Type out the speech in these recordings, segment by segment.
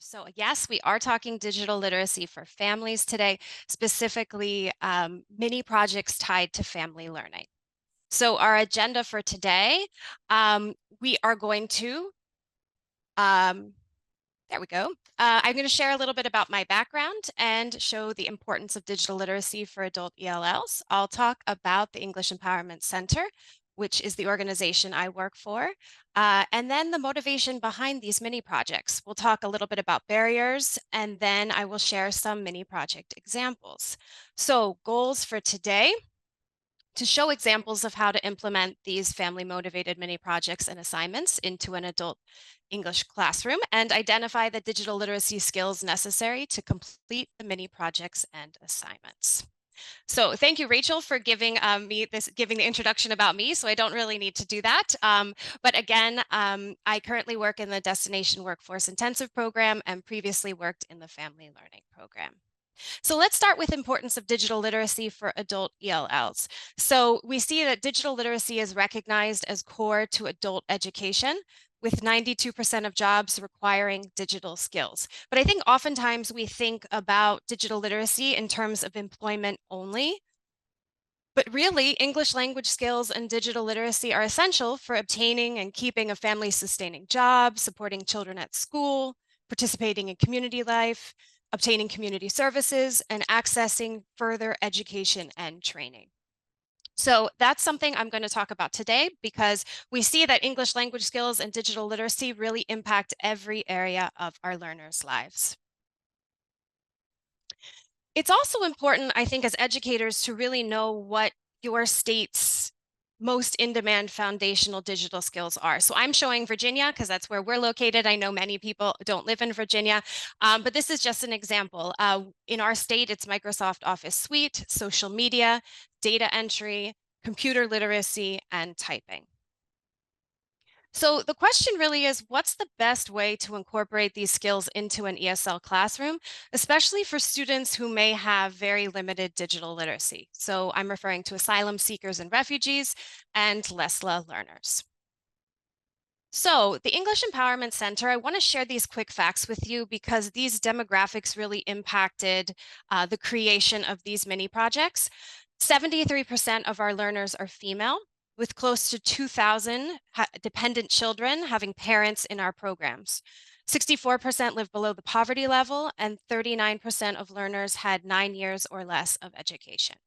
So yes, we are talking digital literacy for families today, specifically mini projects tied to family learning. So our agenda for today, we are going to, um, there we go. I'm going to share a little bit about my background and show the importance of digital literacy for adult ELLs. I'll talk about the English Empowerment Center, which is the organization I work for, and then the motivation behind these mini projects. We'll talk a little bit about barriers, and then I will share some mini project examples. So goals for today: to show examples of how to implement these family motivated mini projects and assignments into an adult English classroom and identify the digital literacy skills necessary to complete the mini projects and assignments. So thank you, Rachel, for giving giving the introduction about me. So I don't really need to do that. But again, I currently work in the Destination Workforce Intensive Program and previously worked in the Family Learning Program. So let's start with importance of digital literacy for adult ELLs. So we see that digital literacy is recognized as core to adult education, with 92% of jobs requiring digital skills. But I think oftentimes we think about digital literacy in terms of employment only. But really, English language skills and digital literacy are essential for obtaining and keeping a family-sustaining job, supporting children at school, participating in community life, obtaining community services, and accessing further education and training. So that's something I'm going to talk about today because we see that English language skills and digital literacy really impact every area of our learners' lives. It's also important, I think, as educators to really know what your state's most in-demand foundational digital skills are. So I'm showing Virginia because that's where we're located. I know many people don't live in Virginia, but this is just an example. In our state, it's Microsoft Office Suite, social media, data entry, computer literacy, and typing. So the question really is, what's the best way to incorporate these skills into an ESL classroom, especially for students who may have very limited digital literacy? So I'm referring to asylum seekers and refugees and LESLA learners. So the English Empowerment Center, I want to share these quick facts with you because these demographics really impacted the creation of these mini projects. 73% of our learners are female, with close to 2,000 dependent children having parents in our programs. 64% live below the poverty level, and 39% of learners had 9 years or less of education.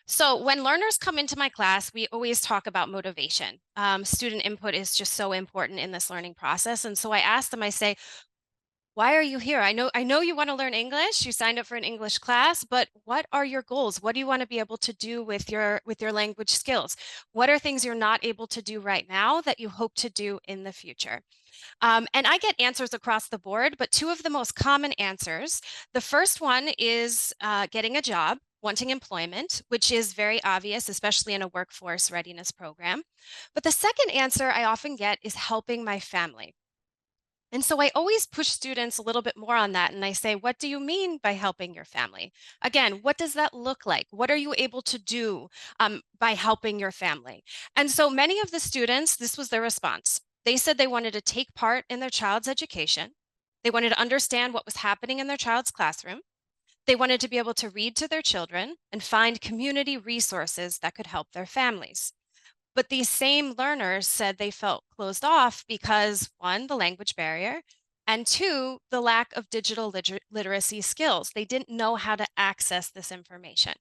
So when learners come into my class, we always talk about motivation. Student input is just so important in this learning process. And so I ask them, I say, why are you here? I know you want to learn English. You signed up for an English class, but what are your goals? What do you want to be able to do with your language skills? What are things you're not able to do right now that you hope to do in the future? And I get answers across the board, but two of the most common answers. The first one is getting a job, wanting employment, which is very obvious, especially in a workforce readiness program. But the second answer I often get is helping my family. And so I always push students a little bit more on that. And I say, what do you mean by helping your family? Again, what does that look like? What are you able to do by helping your family? And so many of the students, this was their response. They said they wanted to take part in their child's education. They wanted to understand what was happening in their child's classroom. They wanted to be able to read to their children and find community resources that could help their families. But these same learners said they felt closed off because, one, the language barrier, and two, the lack of digital literacy skills. They didn't know how to access this information.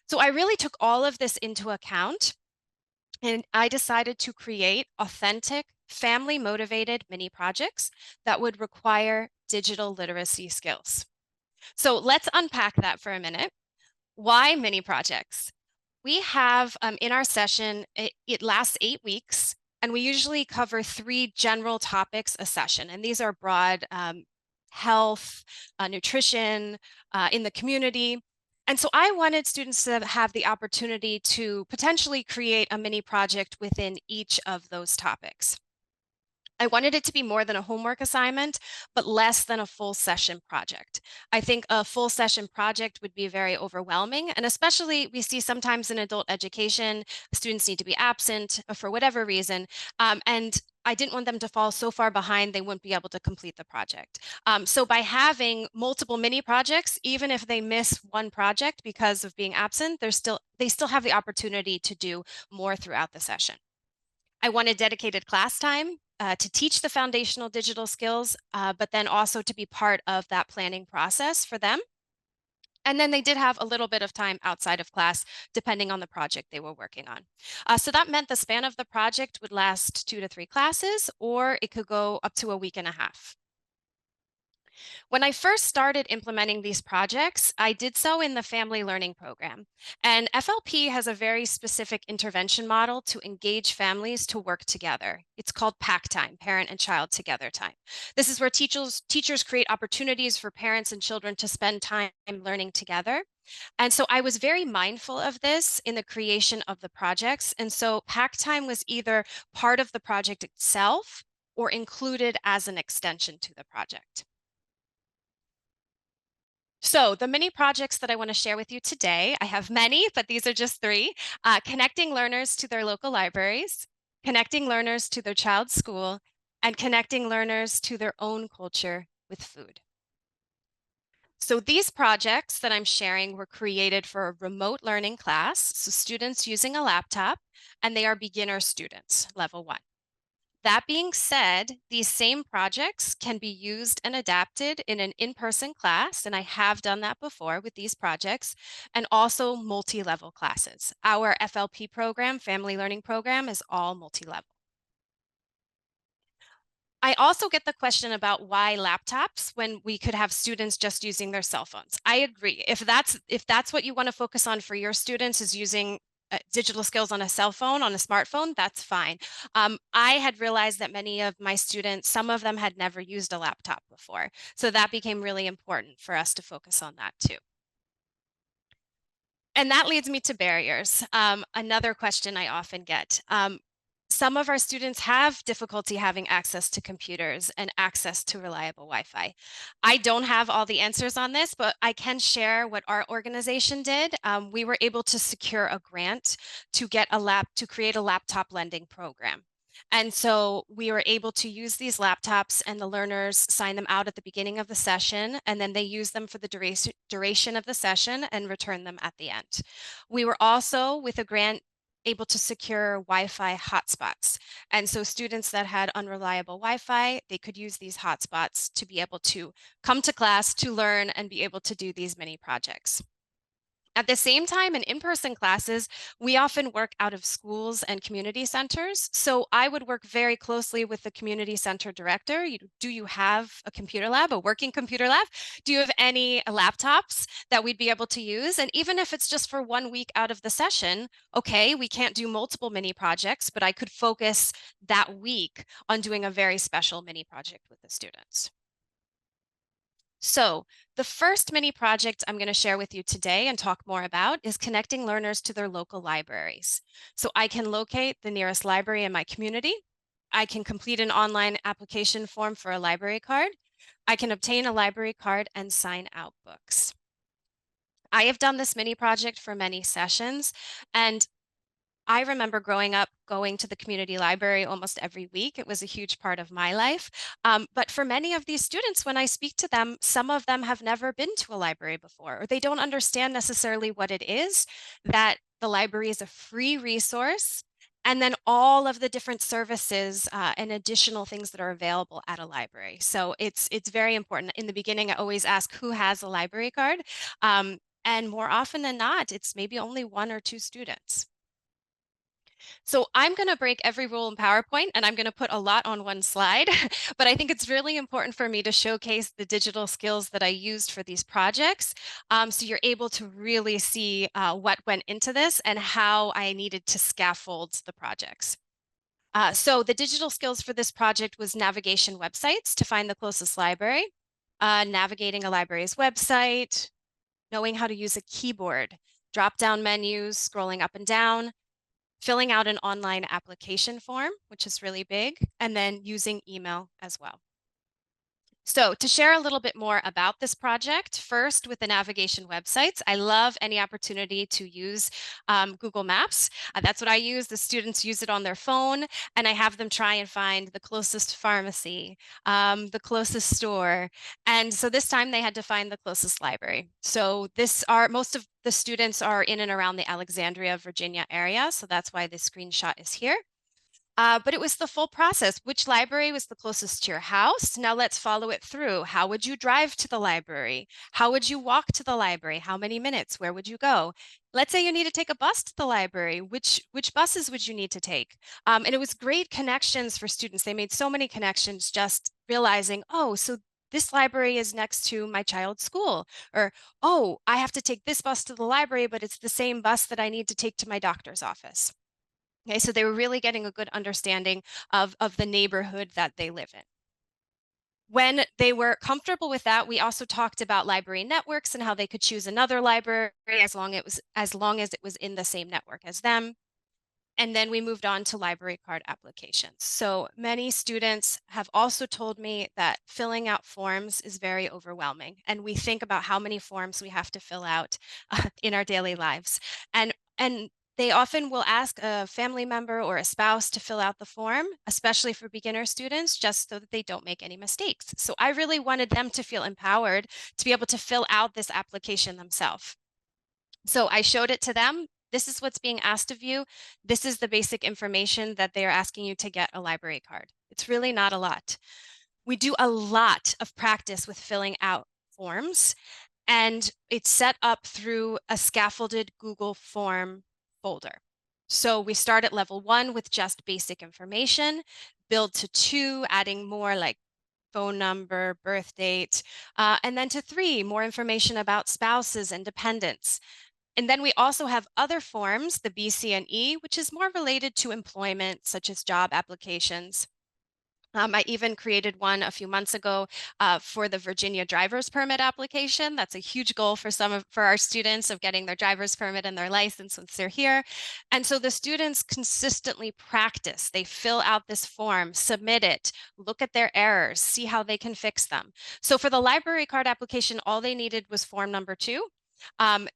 So I really took all of this into account, and I decided to create authentic, family motivated mini projects that would require digital literacy skills. So let's unpack that for a minute. Why mini projects? We have in our session, it lasts 8 weeks, and we usually cover 3 general topics a session. And these are broad: health, nutrition, in the community. And so I wanted students to have the opportunity to potentially create a mini project within each of those topics. I wanted it to be more than a homework assignment, but less than a full session project. I think a full session project would be very overwhelming, and especially we see sometimes in adult education, students need to be absent for whatever reason. And I didn't want them to fall so far behind they wouldn't be able to complete the project. So by having multiple mini projects, even if they miss one project because of being absent, they still have the opportunity to do more throughout the session. I wanted dedicated class time to teach the foundational digital skills, but then also to be part of that planning process for them. And then they did have a little bit of time outside of class, depending on the project they were working on. So that meant the span of the project would last 2 to 3 classes, or it could go up to a week and a half. When I first started implementing these projects, I did so in the family learning program. And FLP has a very specific intervention model to engage families to work together. It's called PAC time, parent and child together time. This is where teachers create opportunities for parents and children to spend time learning together. And so I was very mindful of this in the creation of the projects. And so PAC time was either part of the project itself or included as an extension to the project. So the mini projects that I want to share with you today, I have many, but these are just three. Connecting learners to their local libraries, connecting learners to their child's school, and connecting learners to their own culture with food. So these projects that I'm sharing were created for a remote learning class, so students using a laptop, and they are beginner students, level 1. That being said, these same projects can be used and adapted in an in-person class, and I have done that before with these projects, and also multi-level classes. Our FLP program, Family Learning Program, is all multi-level. I also get the question about why laptops when we could have students just using their cell phones. I agree. If that's what you want to focus on for your students is using digital skills on a cell phone, on a smartphone, that's fine. I had realized that many of my students, some of them had never used a laptop before. So that became really important for us to focus on that too. And that leads me to barriers. Another question I often get. Some of our students have difficulty having access to computers and access to reliable Wi-Fi. I don't have all the answers on this, but I can share what our organization did. We were able to secure a grant to to create a laptop lending program. And so we were able to use these laptops and the learners sign them out at the beginning of the session, and then they use them for the duration of the session and return them at the end. We were also, with a grant, able to secure Wi-Fi hotspots. And so students that had unreliable Wi-Fi, they could use these hotspots to be able to come to class, to learn, and be able to do these mini projects. At the same time, in in-person classes, we often work out of schools and community centers. So I would work very closely with the community center director. Do you have a computer lab, a working computer lab? Do you have any laptops that we'd be able to use? And even if it's just for 1 week out of the session, okay, we can't do multiple mini projects, but I could focus that week on doing a very special mini project with the students. So the first mini project I'm going to share with you today and talk more about is connecting learners to their local libraries. So I can locate the nearest library in my community. I can complete an online application form for a library card. I can obtain a library card and sign out books. I have done this mini project for many sessions, and I remember growing up going to the community library almost every week. It was a huge part of my life. But for many of these students, when I speak to them, some of them have never been to a library before, or they don't understand necessarily what it is, that the library is a free resource, and then all of the different services and additional things that are available at a library. So it's very important. In the beginning, I always ask who has a library card. And more often than not, it's maybe only 1 or 2 students. So I'm going to break every rule in PowerPoint and I'm going to put a lot on one slide, but I think it's really important for me to showcase the digital skills that I used for these projects. So you're able to really see what went into this and how I needed to scaffold the projects. So the digital skills for this project was navigation websites to find the closest library, navigating a library's website, knowing how to use a keyboard, drop-down menus, scrolling up and down, filling out an online application form, which is really big, and then using email as well. So to share a little bit more about this project, first with the navigation websites, I love any opportunity to use Google Maps. That's what I use. The students use it on their phone, and I have them try and find the closest pharmacy, the closest store. And so this time they had to find the closest library. So most of the students are in and around the Alexandria, Virginia area. So that's why this screenshot is here. But it was the full process. Which library was the closest to your house? Now let's follow it through. How would you drive to the library? How would you walk to the library? How many minutes? Where would you go? Let's say you need to take a bus to the library. Which buses would you need to take? And it was great connections for students. They made so many connections just realizing, oh, so this library is next to my child's school. Or, oh, I have to take this bus to the library, but it's the same bus that I need to take to my doctor's office. Okay, so they were really getting a good understanding of the neighborhood that they live in. When they were comfortable with that, we also talked about library networks and how they could choose another library as long as it was in the same network as them. And then we moved on to library card applications. So many students have also told me that filling out forms is very overwhelming. And we think about how many forms we have to fill out in our daily lives. And they often will ask a family member or a spouse to fill out the form, especially for beginner students, just so that they don't make any mistakes. So I really wanted them to feel empowered to be able to fill out this application themselves. So I showed it to them. This is what's being asked of you. This is the basic information that they are asking you to get a library card. It's really not a lot. We do a lot of practice with filling out forms, and it's set up through a scaffolded Google form folder. So we start at level 1 with just basic information, build to 2, adding more like phone number, birth date, and then to 3, more information about spouses and dependents. And then we also have other forms, the B, C, and E, which is more related to employment, such as job applications. I even created one a few months ago for the Virginia driver's permit application. That's a huge goal for our students of getting their driver's permit and their license once they're here. And so the students consistently practice. They fill out this form, submit it, look at their errors, see how they can fix them. So for the library card application, all they needed was form number 2.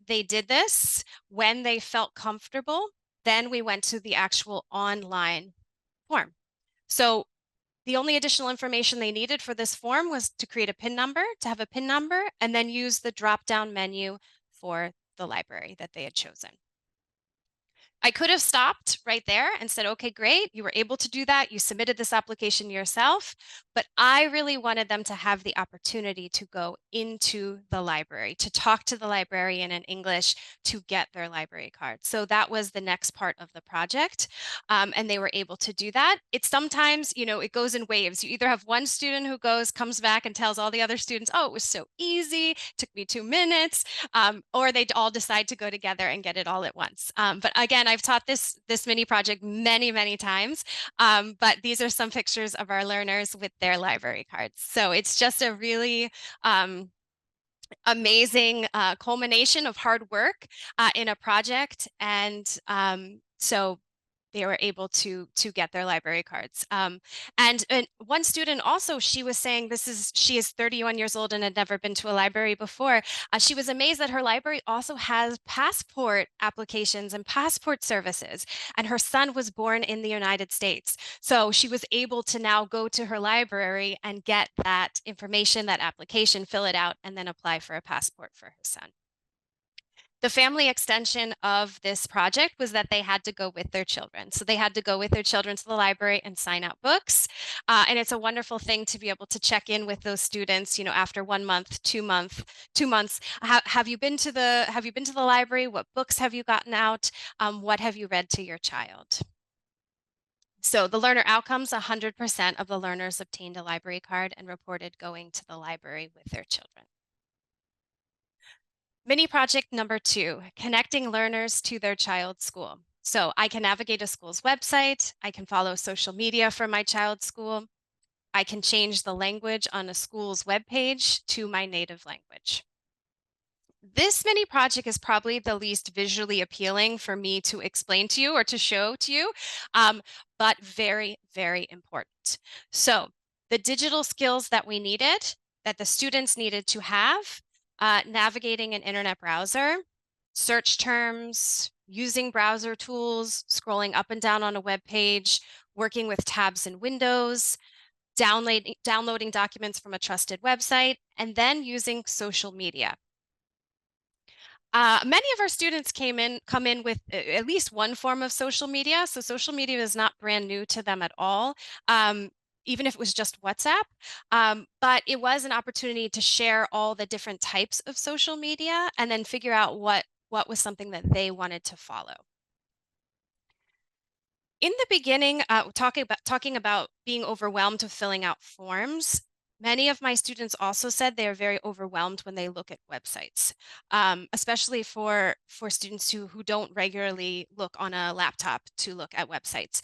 They did this when they felt comfortable. Then we went to the actual online form. So the only additional information they needed for this form was to create a PIN number, to have a PIN number, and then use the drop-down menu for the library that they had chosen. I could have stopped right there and said, okay, great, you were able to do that. You submitted this application yourself, but I really wanted them to have the opportunity to go into the library, to talk to the librarian in English to get their library card. So that was the next part of the project. And they were able to do that. It's sometimes, it goes in waves. You either have one student who comes back and tells all the other students, oh, it was so easy, took me 2 minutes, or they all decide to go together and get it all at once. But again, I've taught this mini project many, many times, but these are some pictures of our learners with their library cards. So it's just a really amazing culmination of hard work in a project. And so they were able to get their library cards. And one student also, she was saying she is 31 years old and had never been to a library before. She was amazed that her library also has passport applications and passport services. And her son was born in the United States. So she was able to now go to her library and get that information, that application, fill it out, and then apply for a passport for her son. The family extension of this project was that they had to go with their children. So they had to go with their children to the library and sign out books. And it's a wonderful thing to be able to check in with those students, after 1 month, 2 months. Have you been to the library? What books have you gotten out? What have you read to your child? So the learner outcomes, 100% of the learners obtained a library card and reported going to the library with their children. Mini project number 2, connecting learners to their child's school. So I can navigate a school's website. I can follow social media for my child's school. I can change the language on a school's webpage to my native language. This mini project is probably the least visually appealing for me to explain to you or to show to you, but very, very important. So the digital skills that we needed, that the students needed to have, navigating an internet browser, search terms, using browser tools, scrolling up and down on a web page, working with tabs and windows, downloading documents from a trusted website, and then using social media. Many of our students come in with at least one form of social media. So social media is not brand new to them at all, even if it was just WhatsApp. But it was an opportunity to share all the different types of social media and then figure out what was something that they wanted to follow. In the beginning, talking about being overwhelmed with filling out forms, many of my students also said they are very overwhelmed when they look at websites, especially for students who don't regularly look on a laptop to look at websites.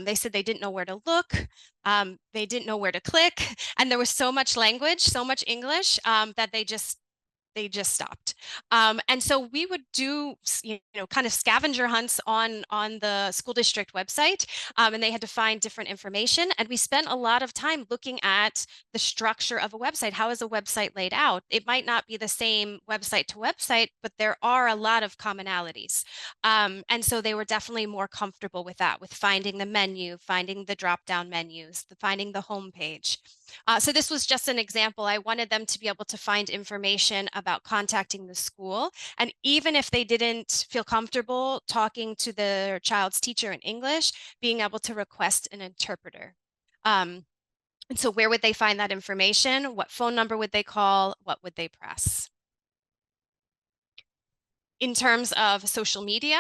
They said they didn't know where to look, they didn't know where to click, and there was so much language, so much English, that they just stopped. And so we would do, kind of scavenger hunts on the school district website, and they had to find different information. And we spent a lot of time looking at the structure of a website. How is a website laid out? It might not be the same website to website, but there are a lot of commonalities. And so they were definitely more comfortable with that, with finding the menu, finding the drop-down menus, finding the home page. So this was just an example. I wanted them to be able to find information about contacting the school. And even if they didn't feel comfortable talking to their child's teacher in English, being able to request an interpreter. And so where would they find that information? What phone number would they call? What would they press? In terms of social media,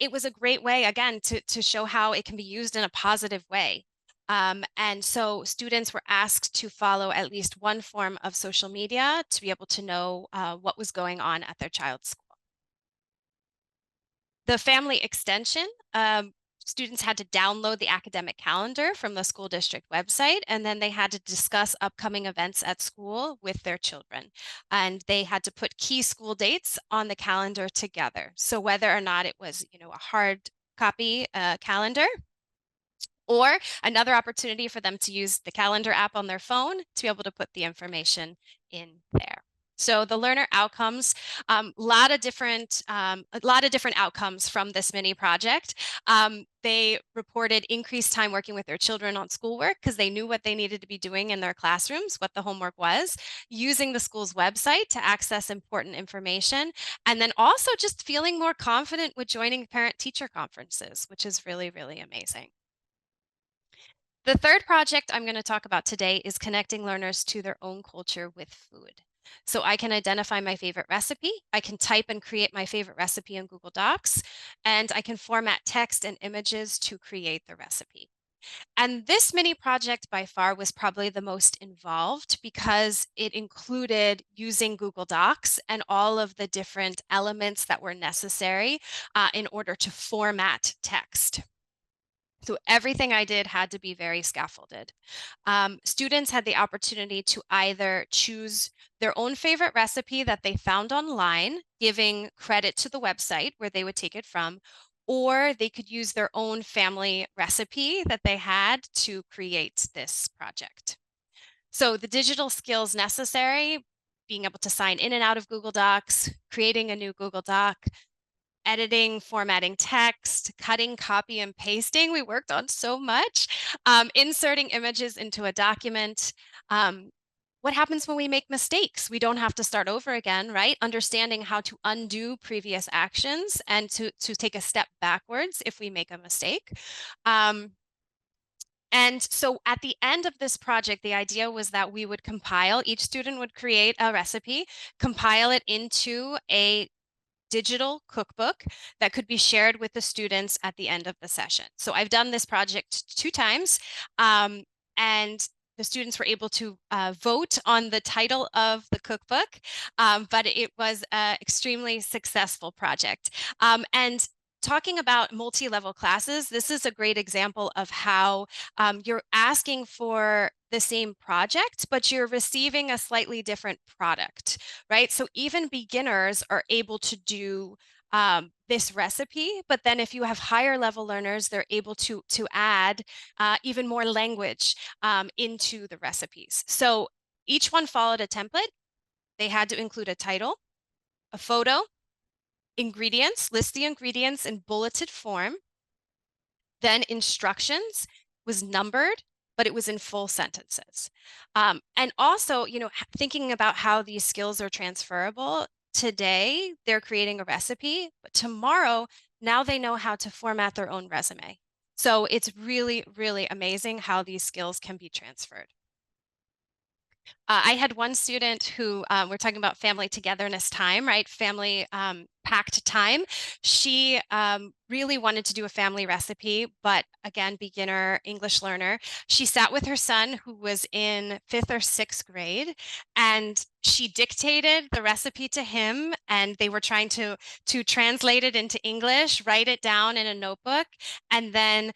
it was a great way, again, to show how it can be used in a positive way. And so students were asked to follow at least one form of social media to be able to know what was going on at their child's school. The family extension, students had to download the academic calendar from the school district website, and then they had to discuss upcoming events at school with their children. And they had to put key school dates on the calendar together. So whether or not it was, a hard copy calendar, or another opportunity for them to use the calendar app on their phone to be able to put the information in there. So the learner outcomes, a lot of different outcomes from this mini project. They reported increased time working with their children on schoolwork because they knew what they needed to be doing in their classrooms, what the homework was, using the school's website to access important information, and then also just feeling more confident with joining parent-teacher conferences, which is really, really amazing. The third project I'm going to talk about today is connecting learners to their own culture with food. So I can identify my favorite recipe, I can type and create my favorite recipe in Google Docs, and I can format text and images to create the recipe. And this mini project by far was probably the most involved because it included using Google Docs and all of the different elements that were necessary in order to format text. So everything I did had to be very scaffolded. Students had the opportunity to either choose their own favorite recipe that they found online, giving credit to the website where they would take it from, or they could use their own family recipe that they had to create this project. So the digital skills necessary, being able to sign in and out of Google Docs, creating a new Google Doc, editing, formatting text, cutting, copy, and pasting. We worked on so much. Inserting images into a document. What happens when we make mistakes? We don't have to start over again, right? Understanding how to undo previous actions and to take a step backwards if we make a mistake. And so at the end of this project, the idea was that we would compile, each student would create a recipe, compile it into a digital cookbook that could be shared with the students at the end of the session. So I've done this project 2 times, and the students were able to vote on the title of the cookbook, but it was an extremely successful project. And talking about multi-level classes, this is a great example of how you're asking for the same project, but you're receiving a slightly different product, right? So even beginners are able to do this recipe, but then if you have higher level learners, they're able to add even more language into the recipes. So each one followed a template. They had to include a title, a photo, ingredients, list the ingredients in bulleted form. Then instructions was numbered, but it was in full sentences. And also, thinking about how these skills are transferable, today they're creating a recipe, but tomorrow, now they know how to format their own resume. So it's really, really amazing how these skills can be transferred. I had one student who, we're talking about family togetherness time, right? Family packed time. She really wanted to do a family recipe, but again, beginner English learner. She sat with her son who was in 5th or 6th grade, and she dictated the recipe to him, and they were trying to translate it into English, write it down in a notebook, and then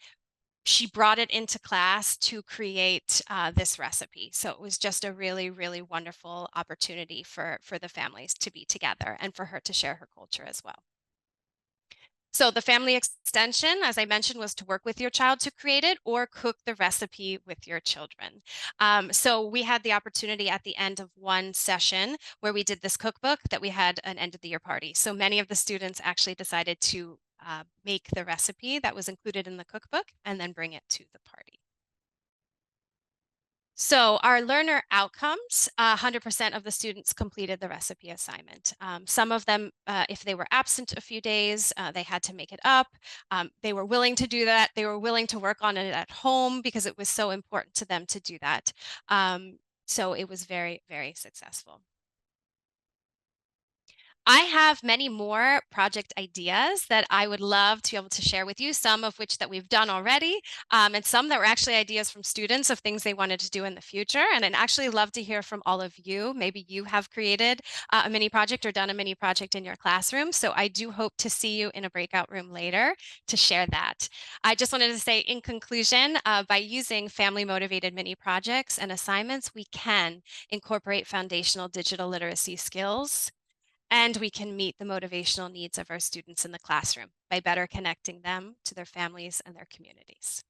she brought it into class to create this recipe. So it was just a really, really wonderful opportunity for the families to be together and for her to share her culture as well. So the family extension, as I mentioned, was to work with your child to create it or cook the recipe with your children. So we had the opportunity at the end of one session where we did this cookbook that we had an end of the year party. So many of the students actually decided to make the recipe that was included in the cookbook and then bring it to the party. So our learner outcomes, 100% of the students completed the recipe assignment. Some of them, if they were absent a few days, they had to make it up. They were willing to do that. They were willing to work on it at home because it was so important to them to do that. So it was very, very successful. I have many more project ideas that I would love to be able to share with you, some of which that we've done already, and some that were actually ideas from students of things they wanted to do in the future. And I'd actually love to hear from all of you. Maybe you have created a mini project or done a mini project in your classroom. So I do hope to see you in a breakout room later to share that. I just wanted to say in conclusion, by using family motivated mini projects and assignments, we can incorporate foundational digital literacy skills, and we can meet the motivational needs of our students in the classroom by better connecting them to their families and their communities.